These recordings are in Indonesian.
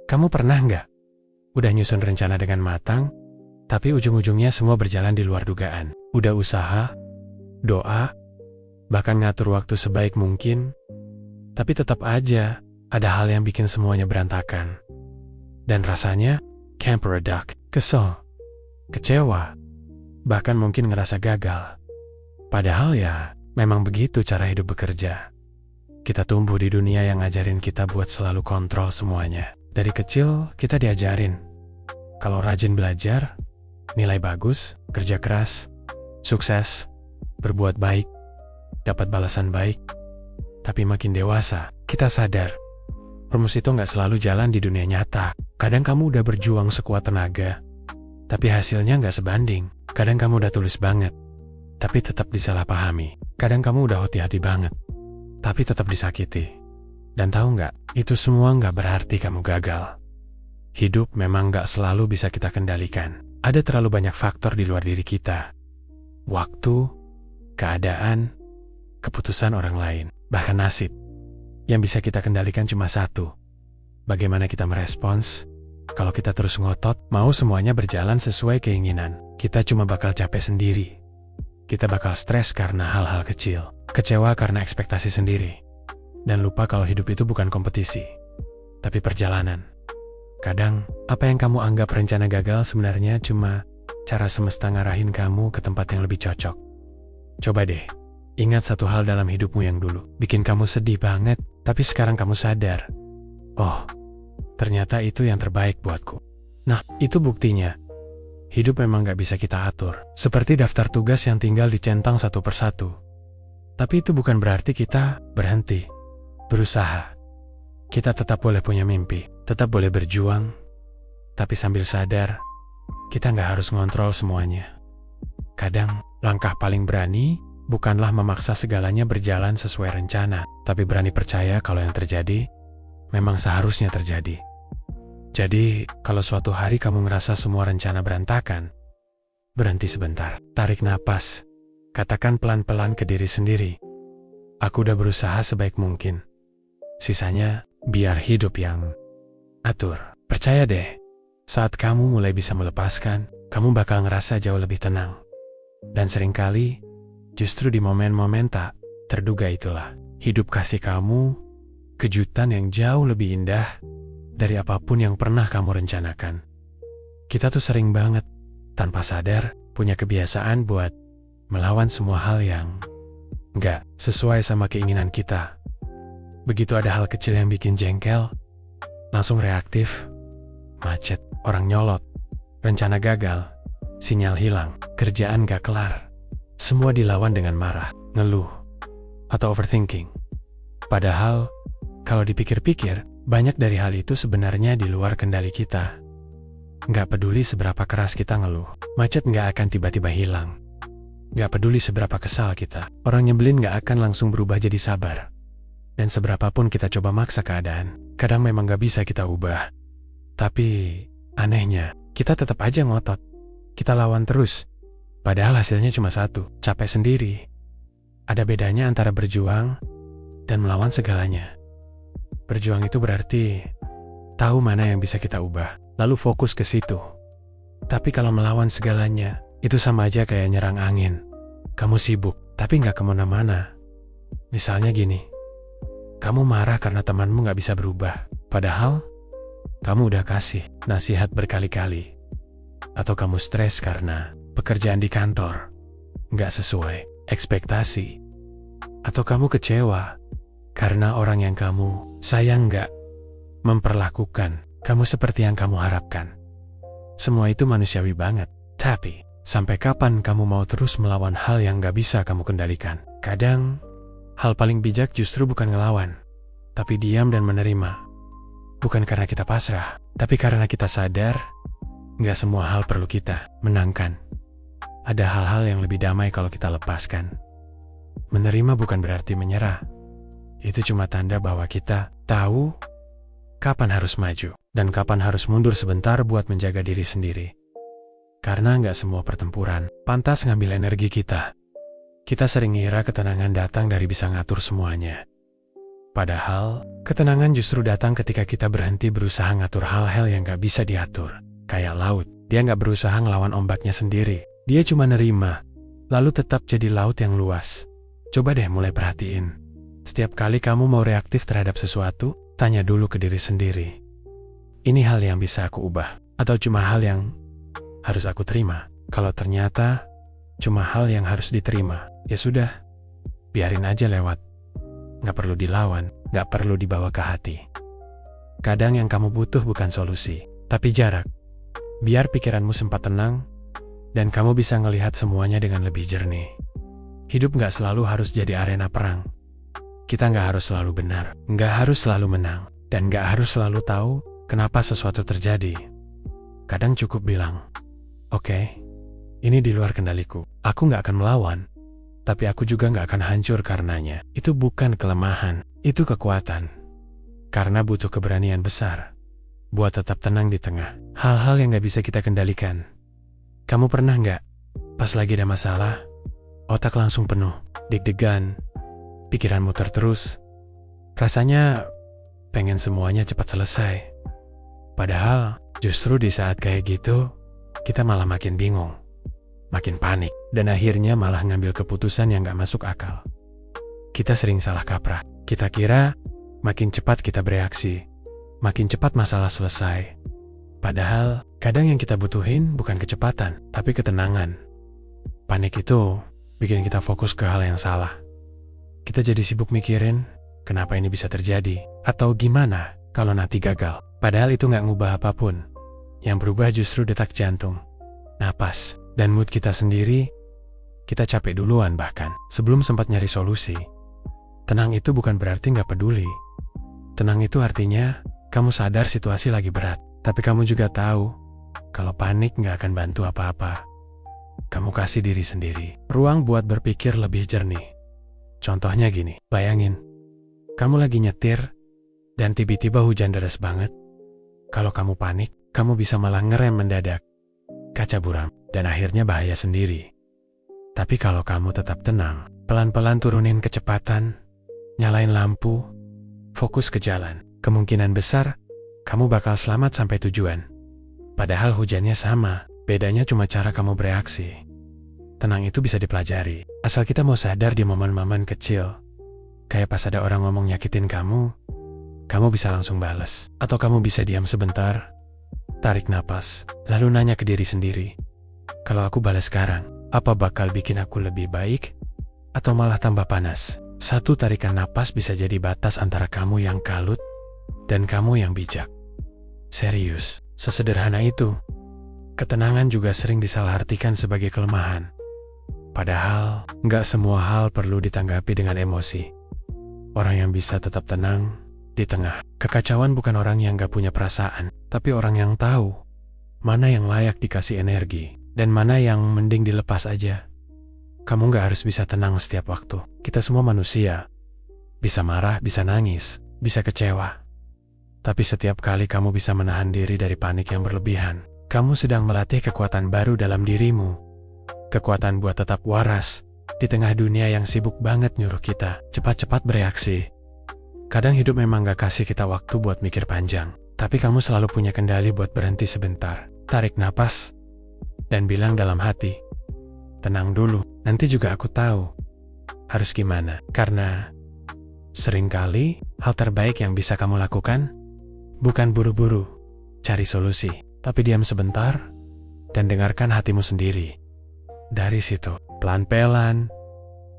Kamu pernah nggak udah nyusun rencana dengan matang, tapi ujung-ujungnya semua berjalan di luar dugaan? Udah usaha, doa, bahkan ngatur waktu sebaik mungkin, tapi tetap aja ada hal yang bikin semuanya berantakan. Dan rasanya camper a duck, kesel, kecewa, bahkan mungkin ngerasa gagal. Padahal ya, memang begitu cara hidup bekerja. Kita tumbuh di dunia yang ngajarin kita buat selalu kontrol semuanya. Dari kecil, kita diajarin. Kalau rajin belajar, nilai bagus, kerja keras, sukses, berbuat baik, dapat balasan baik. Tapi makin dewasa, kita sadar. Rumus itu nggak selalu jalan di dunia nyata. Kadang kamu udah berjuang sekuat tenaga, tapi hasilnya nggak sebanding. Kadang kamu udah tulus banget, tapi tetap disalahpahami. Kadang kamu udah hati-hati banget, tapi tetap disakiti. Dan tahu nggak, itu semua nggak berarti kamu gagal. Hidup memang nggak selalu bisa kita kendalikan. Ada terlalu banyak faktor di luar diri kita. Waktu, keadaan, keputusan orang lain, bahkan nasib. Yang bisa kita kendalikan cuma satu. Bagaimana kita merespons. Kalau kita terus ngotot, mau semuanya berjalan sesuai keinginan, kita cuma bakal capek sendiri. Kita bakal stres karena hal-hal kecil, kecewa karena ekspektasi sendiri, dan lupa kalau hidup itu bukan kompetisi, tapi perjalanan. Kadang, apa yang kamu anggap rencana gagal sebenarnya cuma cara semesta ngarahin kamu ke tempat yang lebih cocok. Coba deh, ingat satu hal dalam hidupmu yang dulu bikin kamu sedih banget, tapi sekarang kamu sadar, oh, ternyata itu yang terbaik buatku. Nah, itu buktinya. Hidup memang gak bisa kita atur, seperti daftar tugas yang tinggal dicentang satu persatu. Tapi itu bukan berarti kita berhenti berusaha. Kita tetap boleh punya mimpi, tetap boleh berjuang, tapi sambil sadar, kita gak harus ngontrol semuanya. Kadang, langkah paling berani bukanlah memaksa segalanya berjalan sesuai rencana, tapi berani percaya kalau yang terjadi memang seharusnya terjadi. Jadi, kalau suatu hari kamu ngerasa semua rencana berantakan, berhenti sebentar, tarik napas, katakan pelan-pelan ke diri sendiri, aku udah berusaha sebaik mungkin. Sisanya, biar hidup yang atur. Percaya deh, saat kamu mulai bisa melepaskan, kamu bakal ngerasa jauh lebih tenang. Dan seringkali, justru di momen-momen tak terduga itulah, hidup kasih kamu kejutan yang jauh lebih indah dari apapun yang pernah kamu rencanakan. Kita tuh sering banget, tanpa sadar, punya kebiasaan buat melawan semua hal yang nggak sesuai sama keinginan kita. Begitu ada hal kecil yang bikin jengkel, langsung reaktif, macet, orang nyolot, rencana gagal, sinyal hilang, kerjaan gak kelar. Semua dilawan dengan marah, ngeluh, atau overthinking. Padahal, kalau dipikir-pikir, banyak dari hal itu sebenarnya di luar kendali kita. Nggak peduli seberapa keras kita ngeluh, macet nggak akan tiba-tiba hilang. Nggak peduli seberapa kesal kita, orang nyebelin nggak akan langsung berubah jadi sabar. Dan seberapapun kita coba maksa keadaan, kadang memang nggak bisa kita ubah. Tapi, anehnya, kita tetap aja ngotot. Kita lawan terus, padahal hasilnya cuma satu, capek sendiri. Ada bedanya antara berjuang dan melawan segalanya. Berjuang itu berarti tahu mana yang bisa kita ubah, lalu fokus ke situ. Tapi kalau melawan segalanya, itu sama aja kayak nyerang angin. Kamu sibuk, tapi nggak kemana-mana. Misalnya gini, kamu marah karena temanmu nggak bisa berubah, padahal kamu udah kasih nasihat berkali-kali. Atau kamu stres karena pekerjaan di kantor nggak sesuai ekspektasi. Atau kamu kecewa karena orang yang kamu sayang nggak memperlakukan kamu seperti yang kamu harapkan. Semua itu manusiawi banget. Tapi, sampai kapan kamu mau terus melawan hal yang nggak bisa kamu kendalikan? Kadang, hal paling bijak justru bukan ngelawan, tapi diam dan menerima. Bukan karena kita pasrah, tapi karena kita sadar, nggak semua hal perlu kita menangkan. Ada hal-hal yang lebih damai kalau kita lepaskan. Menerima bukan berarti menyerah. Itu cuma tanda bahwa kita tahu kapan harus maju, dan kapan harus mundur sebentar buat menjaga diri sendiri. Karena nggak semua pertempuran pantas ngambil energi kita. Kita sering ngira ketenangan datang dari bisa ngatur semuanya. Padahal, ketenangan justru datang ketika kita berhenti berusaha ngatur hal-hal yang gak bisa diatur. Kayak laut, dia gak berusaha ngelawan ombaknya sendiri. Dia cuma nerima, lalu tetap jadi laut yang luas. Coba deh mulai perhatiin. Setiap kali kamu mau reaktif terhadap sesuatu, tanya dulu ke diri sendiri. Ini hal yang bisa aku ubah, atau cuma hal yang harus aku terima? Kalau ternyata cuma hal yang harus diterima, ya sudah, biarin aja lewat. Gak perlu dilawan, gak perlu dibawa ke hati. Kadang yang kamu butuh bukan solusi, tapi jarak. Biar pikiranmu sempat tenang, dan kamu bisa ngelihat semuanya dengan lebih jernih. Hidup gak selalu harus jadi arena perang. Kita gak harus selalu benar, gak harus selalu menang, dan gak harus selalu tahu kenapa sesuatu terjadi. Kadang cukup bilang, oke, ini di luar kendaliku. Aku gak akan melawan, tapi aku juga gak akan hancur karenanya. Itu bukan kelemahan, itu kekuatan. Karena butuh keberanian besar buat tetap tenang di tengah hal-hal yang gak bisa kita kendalikan. Kamu pernah gak, pas lagi ada masalah, otak langsung penuh, deg-degan, pikiran muter terus, rasanya pengen semuanya cepat selesai. Padahal justru di saat kayak gitu, kita malah makin bingung, makin panik, dan akhirnya malah ngambil keputusan yang gak masuk akal. Kita sering salah kaprah. Kita kira makin cepat kita bereaksi, makin cepat masalah selesai. Padahal kadang yang kita butuhin bukan kecepatan, tapi ketenangan. Panik itu bikin kita fokus ke hal yang salah. Kita jadi sibuk mikirin kenapa ini bisa terjadi, atau gimana kalau nanti gagal. Padahal itu gak ngubah apapun. Yang berubah justru detak jantung, napas, dan mood kita sendiri. Kita capek duluan bahkan, sebelum sempat nyari solusi. Tenang itu bukan berarti gak peduli. Tenang itu artinya kamu sadar situasi lagi berat, tapi kamu juga tahu kalau panik gak akan bantu apa-apa. Kamu kasih diri sendiri ruang buat berpikir lebih jernih. Contohnya gini, bayangin, kamu lagi nyetir, dan tiba-tiba hujan deras banget. Kalau kamu panik, kamu bisa malah ngerem mendadak, kaca buram, dan akhirnya bahaya sendiri. Tapi kalau kamu tetap tenang, pelan-pelan turunin kecepatan, nyalain lampu, fokus ke jalan, kemungkinan besar kamu bakal selamat sampai tujuan. Padahal hujannya sama, bedanya cuma cara kamu bereaksi. Tenang itu bisa dipelajari, asal kita mau sadar di momen-momen kecil. Kayak pas ada orang ngomong nyakitin kamu bisa langsung bales. Atau kamu bisa diam sebentar, tarik napas, lalu nanya ke diri sendiri, kalau aku balas sekarang, apa bakal bikin aku lebih baik? Atau malah tambah panas? Satu tarikan napas bisa jadi batas antara kamu yang kalut dan kamu yang bijak. Serius, sesederhana itu. Ketenangan juga sering disalahartikan sebagai kelemahan. Padahal, nggak semua hal perlu ditanggapi dengan emosi. Orang yang bisa tetap tenang di tengah kekacauan bukan orang yang nggak punya perasaan, tapi orang yang tahu mana yang layak dikasih energi dan mana yang mending dilepas aja. Kamu nggak harus bisa tenang setiap waktu. Kita semua manusia. Bisa marah, bisa nangis, bisa kecewa. Tapi setiap kali kamu bisa menahan diri dari panik yang berlebihan, kamu sedang melatih kekuatan baru dalam dirimu. Kekuatan buat tetap waras di tengah dunia yang sibuk banget nyuruh kita cepat-cepat bereaksi. Kadang hidup memang gak kasih kita waktu buat mikir panjang, tapi kamu selalu punya kendali buat berhenti sebentar, tarik napas, dan bilang dalam hati, tenang dulu, nanti juga aku tahu harus gimana. Karena seringkali hal terbaik yang bisa kamu lakukan bukan buru-buru cari solusi, tapi diam sebentar dan dengarkan hatimu sendiri. Dari situ, pelan-pelan,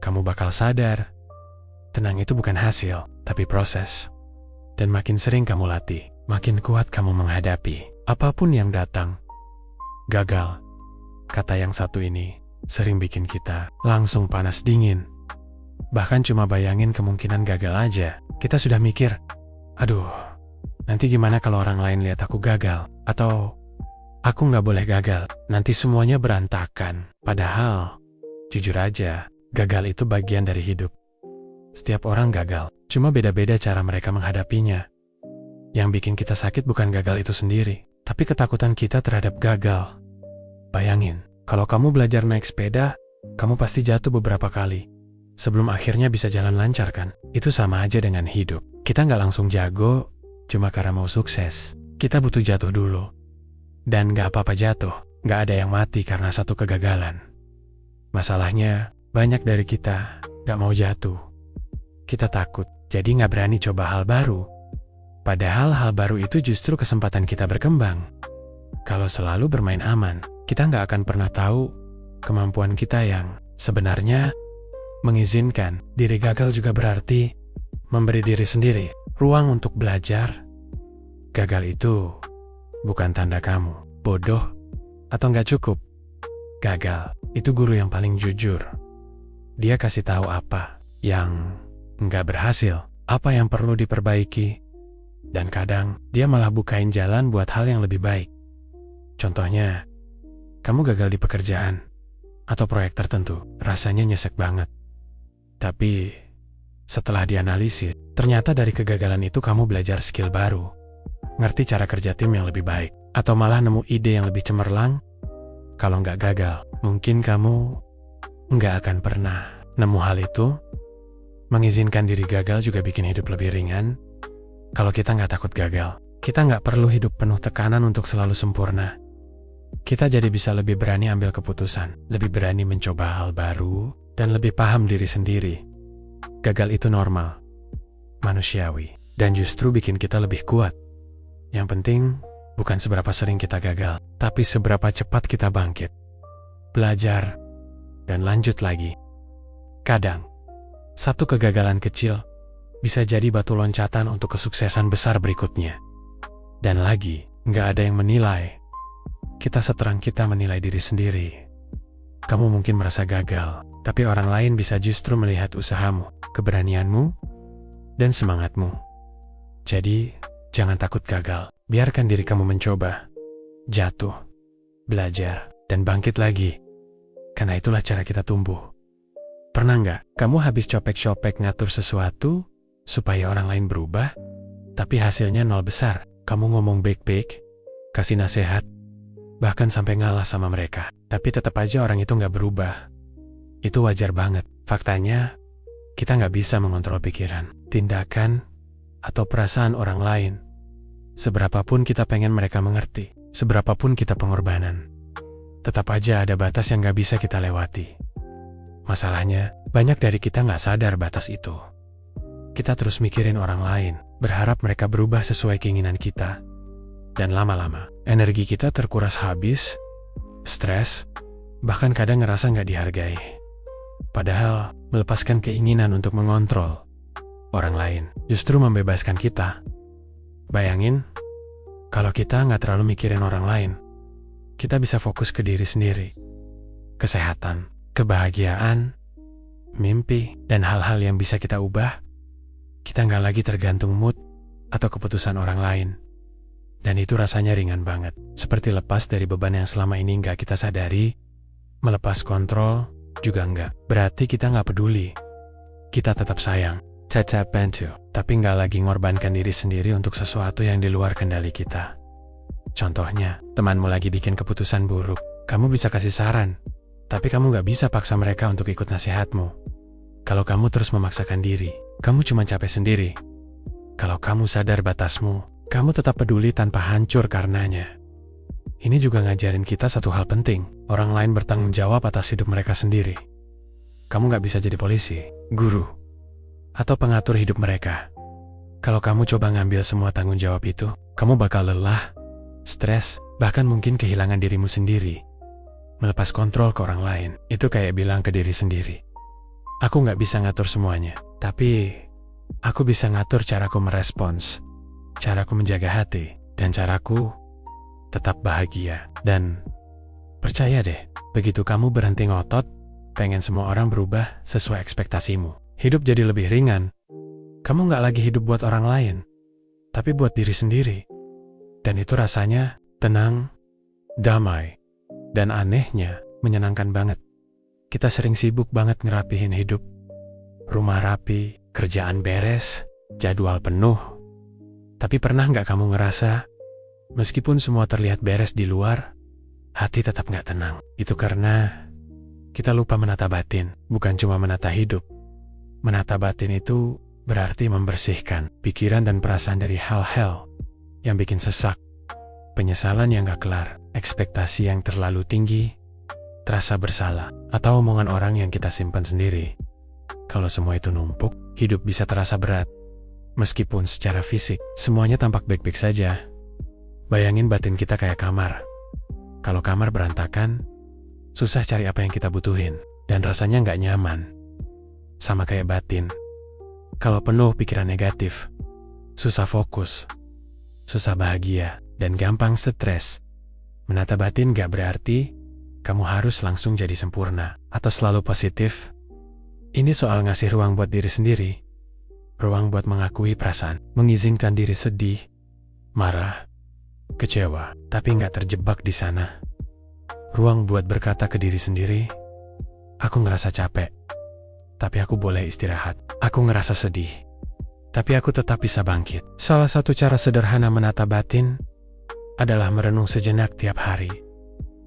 kamu bakal sadar, tenang itu bukan hasil, tapi proses. Dan makin sering kamu latih, makin kuat kamu menghadapi apapun yang datang. Gagal, kata yang satu ini, sering bikin kita langsung panas dingin. Bahkan cuma bayangin kemungkinan gagal aja, kita sudah mikir, aduh, nanti gimana kalau orang lain lihat aku gagal? Atau aku nggak boleh gagal, nanti semuanya berantakan. Padahal, jujur aja, gagal itu bagian dari hidup. Setiap orang gagal, cuma beda-beda cara mereka menghadapinya. Yang bikin kita sakit bukan gagal itu sendiri, tapi ketakutan kita terhadap gagal. Bayangin, kalau kamu belajar naik sepeda, kamu pasti jatuh beberapa kali. sebelum akhirnya bisa jalan lancar kan? Itu sama aja dengan hidup. Kita nggak langsung jago cuma karena mau sukses. Kita butuh jatuh dulu. Dan nggak apa-apa jatuh, nggak ada yang mati karena satu kegagalan. Masalahnya, banyak dari kita nggak mau jatuh. Kita takut, jadi nggak berani coba hal baru. Padahal hal baru itu justru kesempatan kita berkembang. Kalau selalu bermain aman, kita nggak akan pernah tahu kemampuan kita yang sebenarnya mengizinkan. Diri gagal juga berarti memberi diri sendiri ruang untuk belajar. Gagal itu bukan tanda kamu bodoh atau nggak cukup. Gagal itu guru yang paling jujur. Dia kasih tahu apa yang nggak berhasil, apa yang perlu diperbaiki, dan kadang dia malah bukain jalan buat hal yang lebih baik. Contohnya, kamu gagal di pekerjaan atau proyek tertentu, rasanya nyesek banget. Tapi setelah dianalisis, ternyata dari kegagalan itu kamu belajar skill baru, ngerti cara kerja tim yang lebih baik, atau malah nemu ide yang lebih cemerlang. Kalau nggak gagal, mungkin kamu nggak akan pernah nemu hal itu. Mengizinkan diri gagal juga bikin hidup lebih ringan. Kalau kita nggak takut gagal, kita nggak perlu hidup penuh tekanan untuk selalu sempurna. Kita jadi bisa lebih berani ambil keputusan, lebih berani mencoba hal baru, dan lebih paham diri sendiri. Gagal itu normal, manusiawi, dan justru bikin kita lebih kuat. Yang penting, bukan seberapa sering kita gagal, tapi seberapa cepat kita bangkit, belajar, dan lanjut lagi. Kadang, satu kegagalan kecil bisa jadi batu loncatan untuk kesuksesan besar berikutnya. Dan lagi, nggak ada yang menilai. Kita seterang kita menilai diri sendiri. Kamu mungkin merasa gagal, tapi orang lain bisa justru melihat usahamu, keberanianmu, dan semangatmu. Jadi, jangan takut gagal. Biarkan diri kamu mencoba, jatuh, belajar, dan bangkit lagi. Karena itulah cara kita tumbuh. Pernah nggak kamu habis copek-copek ngatur sesuatu supaya orang lain berubah, tapi hasilnya nol besar? Kamu ngomong baik-baik, kasih nasihat, bahkan sampai ngalah sama mereka, tapi tetap aja orang itu nggak berubah. Itu wajar banget. Faktanya, kita nggak bisa mengontrol pikiran, tindakan, atau perasaan orang lain. Seberapapun kita pengen mereka mengerti, seberapapun kita pengorbanan, tetap aja ada batas yang nggak bisa kita lewati. Masalahnya, banyak dari kita nggak sadar batas itu. Kita terus mikirin orang lain, berharap mereka berubah sesuai keinginan kita. Dan lama-lama, energi kita terkuras habis, stres, bahkan kadang ngerasa nggak dihargai. Padahal, melepaskan keinginan untuk mengontrol orang lain justru membebaskan kita. Bayangin, kalau kita nggak terlalu mikirin orang lain, kita bisa fokus ke diri sendiri. Kesehatan, kebahagiaan, mimpi, dan hal-hal yang bisa kita ubah. Kita nggak lagi tergantung mood atau keputusan orang lain. Dan itu rasanya ringan banget. Seperti lepas dari beban yang selama ini nggak kita sadari. Melepas kontrol juga nggak. Berarti kita nggak peduli. Kita tetap sayang, tetap bantu, tapi nggak lagi ngorbankan diri sendiri untuk sesuatu yang di luar kendali kita. Contohnya, temanmu lagi bikin keputusan buruk. Kamu bisa kasih saran, tapi kamu nggak bisa paksa mereka untuk ikut nasihatmu. Kalau kamu terus memaksakan diri, kamu cuma capek sendiri. Kalau kamu sadar batasmu, kamu tetap peduli tanpa hancur karenanya. Ini juga ngajarin kita satu hal penting. Orang lain bertanggung jawab atas hidup mereka sendiri. Kamu nggak bisa jadi polisi, guru, atau pengatur hidup mereka. Kalau kamu coba ngambil semua tanggung jawab itu, kamu bakal lelah, stres, bahkan mungkin kehilangan dirimu sendiri. Melepas kontrol ke orang lain, itu kayak bilang ke diri sendiri, aku nggak bisa ngatur semuanya, tapi aku bisa ngatur caraku merespons, caraku menjaga hati, dan caraku tetap bahagia. Dan percaya deh, begitu kamu berhenti ngotot, pengen semua orang berubah sesuai ekspektasimu, hidup jadi lebih ringan. Kamu nggak lagi hidup buat orang lain, tapi buat diri sendiri. Dan itu rasanya tenang, damai, dan anehnya menyenangkan banget. Kita sering sibuk banget ngerapihin hidup. Rumah rapi, kerjaan beres, jadwal penuh. Tapi pernah nggak kamu ngerasa, meskipun semua terlihat beres di luar, hati tetap nggak tenang? Itu karena kita lupa menata batin, bukan cuma menata hidup, Menata batin itu berarti membersihkan pikiran dan perasaan dari hal-hal yang bikin sesak, penyesalan yang gak kelar, ekspektasi yang terlalu tinggi, terasa bersalah, atau omongan orang yang kita simpan sendiri. Kalau semua itu numpuk, hidup bisa terasa berat. Meskipun secara fisik, semuanya tampak baik-baik saja. Bayangin batin kita kayak kamar. Kalau kamar berantakan, susah cari apa yang kita butuhin, dan rasanya nggak nyaman. Sama kayak batin. Kalau penuh pikiran negatif, susah fokus, susah bahagia, dan gampang stres. Menata batin gak berarti kamu harus langsung jadi sempurna atau selalu positif. Ini soal ngasih ruang buat diri sendiri, ruang buat mengakui perasaan, mengizinkan diri sedih, marah, kecewa, tapi gak terjebak di sana. Ruang buat berkata ke diri sendiri, aku ngerasa capek, tapi aku boleh istirahat. Aku ngerasa sedih, tapi aku tetap bisa bangkit. Salah satu cara sederhana menata batin adalah merenung sejenak tiap hari.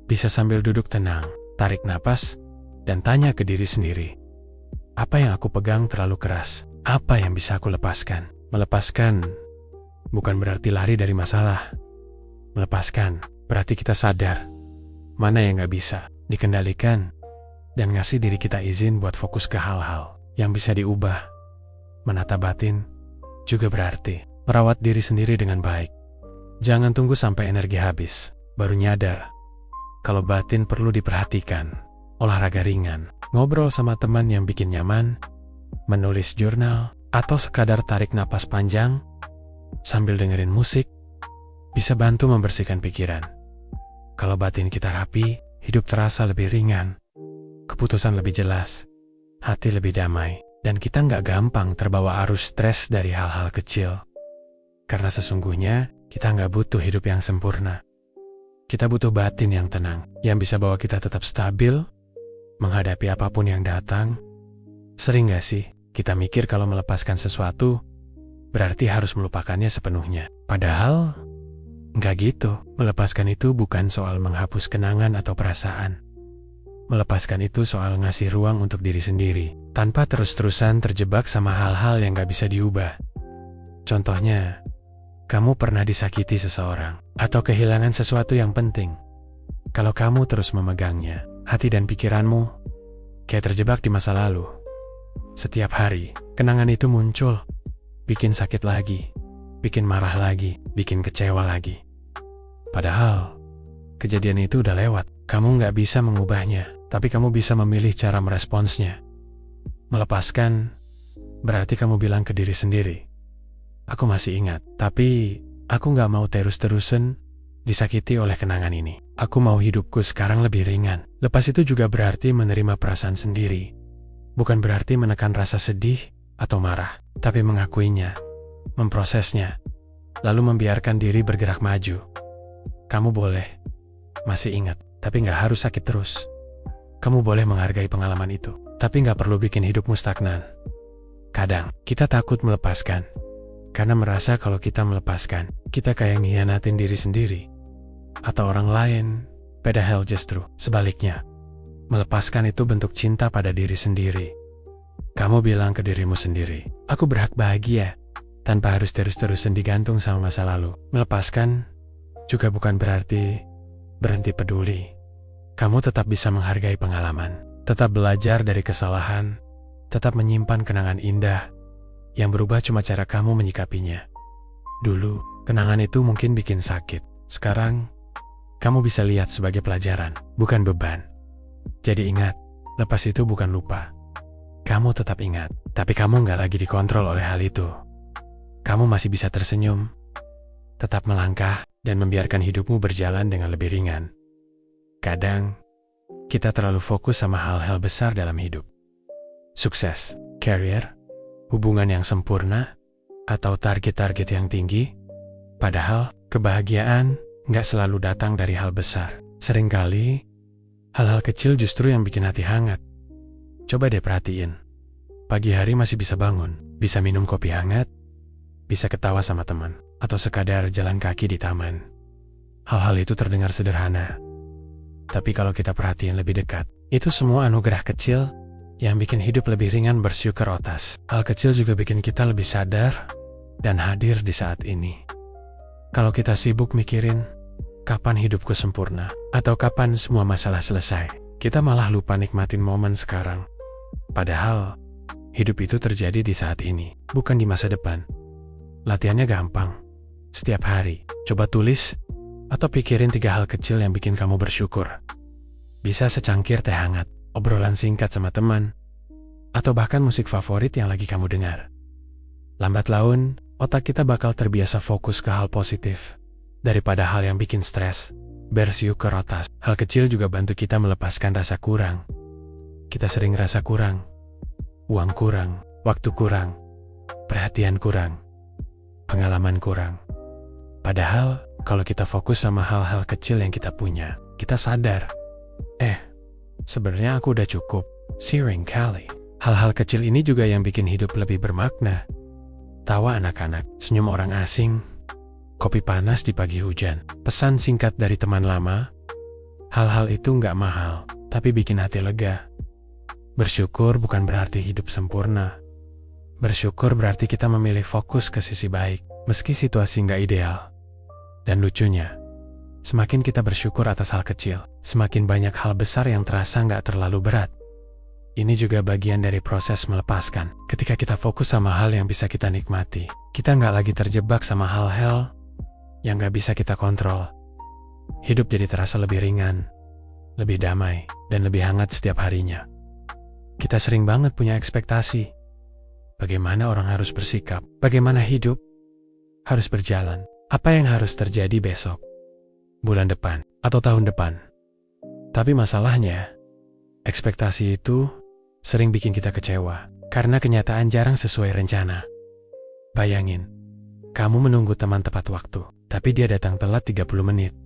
Bisa sambil duduk tenang, tarik napas, dan tanya ke diri sendiri. Apa yang aku pegang terlalu keras? Apa yang bisa aku lepaskan? Melepaskan bukan berarti lari dari masalah. Melepaskan berarti kita sadar mana yang gak bisa dikendalikan dan ngasih diri kita izin buat fokus ke hal-hal yang bisa diubah. Menata batin juga berarti merawat diri sendiri dengan baik. Jangan tunggu sampai energi habis, baru nyadar kalau batin perlu diperhatikan. Olahraga ringan, ngobrol sama teman yang bikin nyaman, menulis jurnal, atau sekadar tarik napas panjang sambil dengerin musik, bisa bantu membersihkan pikiran. Kalau batin kita rapi, hidup terasa lebih ringan, keputusan lebih jelas, hati lebih damai, dan kita nggak gampang terbawa arus stres dari hal-hal kecil. Karena sesungguhnya, kita nggak butuh hidup yang sempurna. Kita butuh batin yang tenang, yang bisa bawa kita tetap stabil, menghadapi apapun yang datang. Sering nggak sih, kita mikir kalau melepaskan sesuatu, berarti harus melupakannya sepenuhnya. Padahal, nggak gitu. Melepaskan itu bukan soal menghapus kenangan atau perasaan. Melepaskan itu soal ngasih ruang untuk diri sendiri, tanpa terus-terusan terjebak sama hal-hal yang gak bisa diubah. Contohnya, kamu pernah disakiti seseorang, atau kehilangan sesuatu yang penting. Kalau kamu terus memegangnya, hati dan pikiranmu kayak terjebak di masa lalu. Setiap hari, kenangan itu muncul, bikin sakit lagi, bikin marah lagi, bikin kecewa lagi. Padahal, kejadian itu udah lewat. Kamu nggak bisa mengubahnya, tapi kamu bisa memilih cara meresponsnya. Melepaskan berarti kamu bilang ke diri sendiri, aku masih ingat, tapi aku nggak mau terus-terusan disakiti oleh kenangan ini. Aku mau hidupku sekarang lebih ringan. Lepas itu juga berarti menerima perasaan sendiri. Bukan berarti menekan rasa sedih atau marah, tapi mengakuinya, memprosesnya, lalu membiarkan diri bergerak maju. Kamu boleh masih ingat, tapi nggak harus sakit terus. Kamu boleh menghargai pengalaman itu, tapi nggak perlu bikin hidupmu stagnan. Kadang, kita takut melepaskan, karena merasa kalau kita melepaskan, kita kayak ngianatin diri sendiri, atau orang lain. Padahal justru sebaliknya, melepaskan itu bentuk cinta pada diri sendiri. Kamu bilang ke dirimu sendiri, aku berhak bahagia, tanpa harus terus-terusan digantung sama masa lalu. Melepaskan juga bukan berarti berhenti peduli. Kamu tetap bisa menghargai pengalaman, tetap belajar dari kesalahan, tetap menyimpan kenangan indah, yang berubah cuma cara kamu menyikapinya. Dulu, kenangan itu mungkin bikin sakit. Sekarang, kamu bisa lihat sebagai pelajaran, bukan beban. Jadi ingat, lepas itu bukan lupa. Kamu tetap ingat, tapi kamu nggak lagi dikontrol oleh hal itu. Kamu masih bisa tersenyum, tetap melangkah, dan membiarkan hidupmu berjalan dengan lebih ringan. Kadang, kita terlalu fokus sama hal-hal besar dalam hidup. Sukses, career, hubungan yang sempurna, atau target-target yang tinggi. Padahal, kebahagiaan nggak selalu datang dari hal besar. Seringkali, hal-hal kecil justru yang bikin hati hangat. Coba deh perhatiin. Pagi hari masih bisa bangun, bisa minum kopi hangat, bisa ketawa sama teman, atau sekadar jalan kaki di taman. Hal-hal itu terdengar sederhana. Tapi kalau kita perhatiin lebih dekat, itu semua anugerah kecil yang bikin hidup lebih ringan bersyukur atas. Hal kecil juga bikin kita lebih sadar dan hadir di saat ini. Kalau kita sibuk mikirin kapan hidupku sempurna atau kapan semua masalah selesai, kita malah lupa nikmatin momen sekarang. Padahal hidup itu terjadi di saat ini, bukan di masa depan. Latihannya gampang. Setiap hari, coba tulis atau pikirin 3 hal kecil yang bikin kamu bersyukur. Bisa secangkir teh hangat, obrolan singkat sama teman, atau bahkan musik favorit yang lagi kamu dengar. Lambat laun, otak kita bakal terbiasa fokus ke hal positif daripada hal yang bikin stres. Bersyukur atas hal kecil juga bantu kita melepaskan rasa kurang. Kita sering rasa kurang, uang kurang, waktu kurang, perhatian kurang, pengalaman kurang. Padahal, kalau kita fokus sama hal-hal kecil yang kita punya, kita sadar, sebenarnya aku udah cukup. Sering kali. Hal-hal kecil ini juga yang bikin hidup lebih bermakna. Tawa anak-anak, senyum orang asing, kopi panas di pagi hujan, pesan singkat dari teman lama. Hal-hal itu nggak mahal, tapi bikin hati lega. Bersyukur bukan berarti hidup sempurna. Bersyukur berarti kita memilih fokus ke sisi baik, meski situasi nggak ideal. Dan lucunya, semakin kita bersyukur atas hal kecil, semakin banyak hal besar yang terasa nggak terlalu berat. Ini juga bagian dari proses melepaskan. Ketika kita fokus sama hal yang bisa kita nikmati, kita nggak lagi terjebak sama hal-hal yang nggak bisa kita kontrol. Hidup jadi terasa lebih ringan, lebih damai, dan lebih hangat setiap harinya. Kita sering banget punya ekspektasi. Bagaimana orang harus bersikap? Bagaimana hidup harus berjalan? Apa yang harus terjadi besok, bulan depan, atau tahun depan? Tapi masalahnya, ekspektasi itu sering bikin kita kecewa, karena kenyataan jarang sesuai rencana. Bayangin, kamu menunggu teman tepat waktu, tapi dia datang telat 30 menit.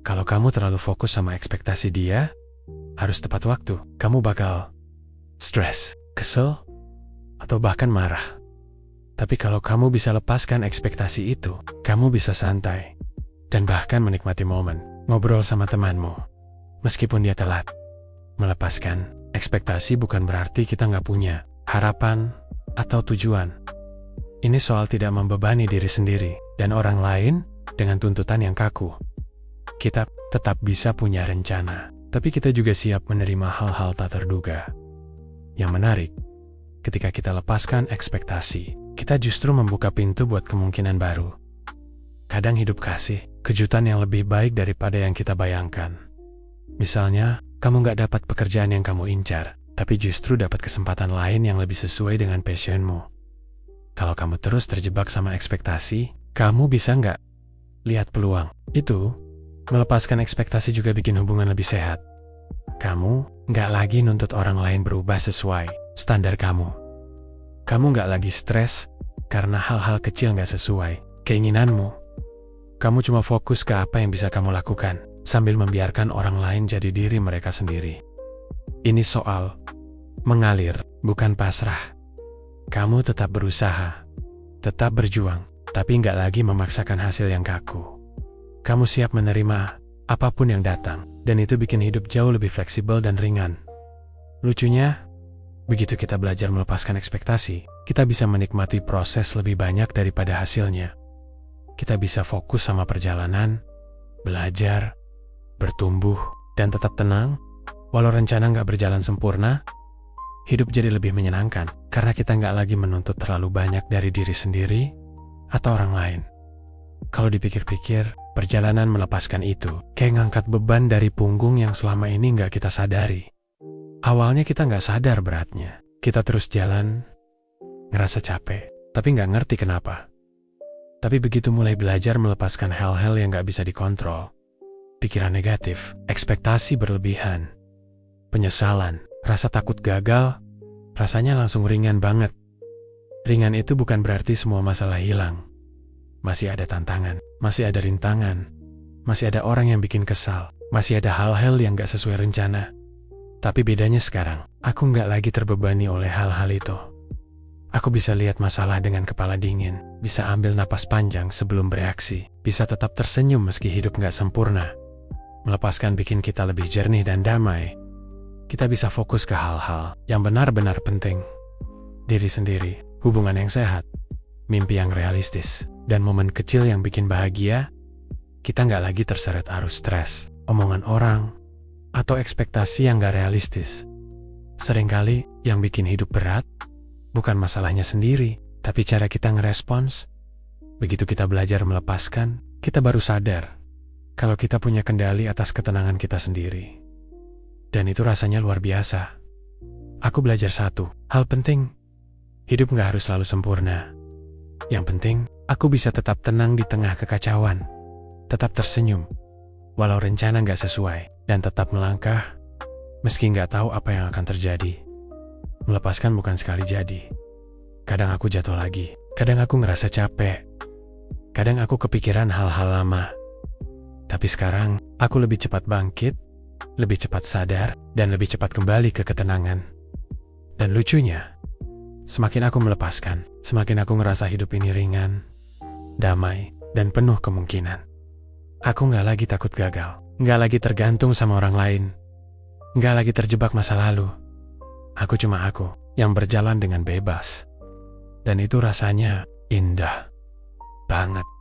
Kalau kamu terlalu fokus sama ekspektasi dia harus tepat waktu, kamu bakal stres, kesel, atau bahkan marah. Tapi kalau kamu bisa lepaskan ekspektasi itu, kamu bisa santai dan bahkan menikmati momen, ngobrol sama temanmu, meskipun dia telat. Melepaskan ekspektasi bukan berarti kita nggak punya harapan atau tujuan. Ini soal tidak membebani diri sendiri dan orang lain dengan tuntutan yang kaku. Kita tetap bisa punya rencana, tapi kita juga siap menerima hal-hal tak terduga. Yang menarik, ketika kita lepaskan ekspektasi, kita justru membuka pintu buat kemungkinan baru. Kadang hidup kasih kejutan yang lebih baik daripada yang kita bayangkan. Misalnya, kamu nggak dapat pekerjaan yang kamu incar, tapi justru dapat kesempatan lain yang lebih sesuai dengan passionmu. Kalau kamu terus terjebak sama ekspektasi, kamu bisa nggak lihat peluang. Itu, melepaskan ekspektasi juga bikin hubungan lebih sehat. Kamu nggak lagi nuntut orang lain berubah sesuai standar kamu. Kamu nggak lagi stres karena hal-hal kecil nggak sesuai keinginanmu. Kamu cuma fokus ke apa yang bisa kamu lakukan, sambil membiarkan orang lain jadi diri mereka sendiri. Ini soal mengalir, bukan pasrah. Kamu tetap berusaha, tetap berjuang, tapi nggak lagi memaksakan hasil yang kaku. Kamu siap menerima apapun yang datang, dan itu bikin hidup jauh lebih fleksibel dan ringan. Lucunya, begitu kita belajar melepaskan ekspektasi, kita bisa menikmati proses lebih banyak daripada hasilnya. Kita bisa fokus sama perjalanan, belajar, bertumbuh, dan tetap tenang. Walau rencana nggak berjalan sempurna, hidup jadi lebih menyenangkan karena kita nggak lagi menuntut terlalu banyak dari diri sendiri atau orang lain. Kalau dipikir-pikir, perjalanan melepaskan itu kayak ngangkat beban dari punggung yang selama ini nggak kita sadari. Awalnya kita nggak sadar beratnya. Kita terus jalan, ngerasa capek, tapi nggak ngerti kenapa. Tapi begitu mulai belajar melepaskan hal-hal yang nggak bisa dikontrol, pikiran negatif, ekspektasi berlebihan, penyesalan, rasa takut gagal, rasanya langsung ringan banget. Ringan itu bukan berarti semua masalah hilang. Masih ada tantangan, masih ada rintangan, masih ada orang yang bikin kesal, masih ada hal-hal yang gak sesuai rencana. Tapi bedanya sekarang, aku gak lagi terbebani oleh hal-hal itu. Aku bisa lihat masalah dengan kepala dingin, bisa ambil napas panjang sebelum bereaksi, bisa tetap tersenyum meski hidup gak sempurna. Melepaskan bikin kita lebih jernih dan damai. kita bisa fokus ke hal-hal yang benar-benar penting. Diri sendiri, hubungan yang sehat, mimpi yang realistis, dan momen kecil yang bikin bahagia. Kita nggak lagi terseret arus stres, omongan orang, atau ekspektasi yang nggak realistis. Seringkali yang bikin hidup berat bukan masalahnya sendiri, tapi cara kita ngerespons. Begitu kita belajar melepaskan, kita baru sadar kalau kita punya kendali atas ketenangan kita sendiri. Dan itu rasanya luar biasa. Aku belajar satu hal penting. Hidup nggak harus selalu sempurna. Yang penting, aku bisa tetap tenang di tengah kekacauan. Tetap tersenyum, walau rencana nggak sesuai. Dan tetap melangkah, meski nggak tahu apa yang akan terjadi. Melepaskan bukan sekali jadi. Kadang aku jatuh lagi. Kadang aku ngerasa capek. Kadang aku kepikiran hal-hal lama. Tapi sekarang, aku lebih cepat bangkit, lebih cepat sadar, dan lebih cepat kembali ke ketenangan. Dan lucunya, semakin aku melepaskan, semakin aku ngerasa hidup ini ringan, damai, dan penuh kemungkinan. Aku nggak lagi takut gagal, nggak lagi tergantung sama orang lain, nggak lagi terjebak masa lalu. Aku cuma aku, yang berjalan dengan bebas. Dan itu rasanya indah banget.